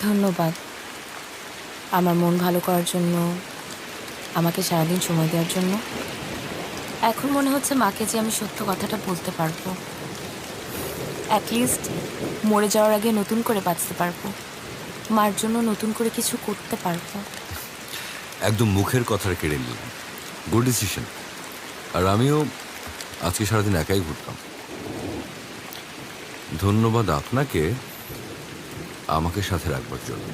ধন্যবাদ আমার মন ভালো করার জন্য, আমাকে সারাদিন সময় দেওয়ার জন্য। এখন মনে হচ্ছে মাকে যে আমি সত্য কথাটা বলতে পারবো, অ্যাটলিস্ট মরে যাওয়ার আগে নতুন করে বাঁচতে পারবো, মার জন্য নতুন করে কিছু করতে পারবো। একদম মুখের কথা কেড়ে নিলাম। Good decision. আর আমিও আজকে সারাদিন একাই ঘুরতাম। ধন্যবাদ আপনাকে আমাকে সাথে রাখবার জন্য।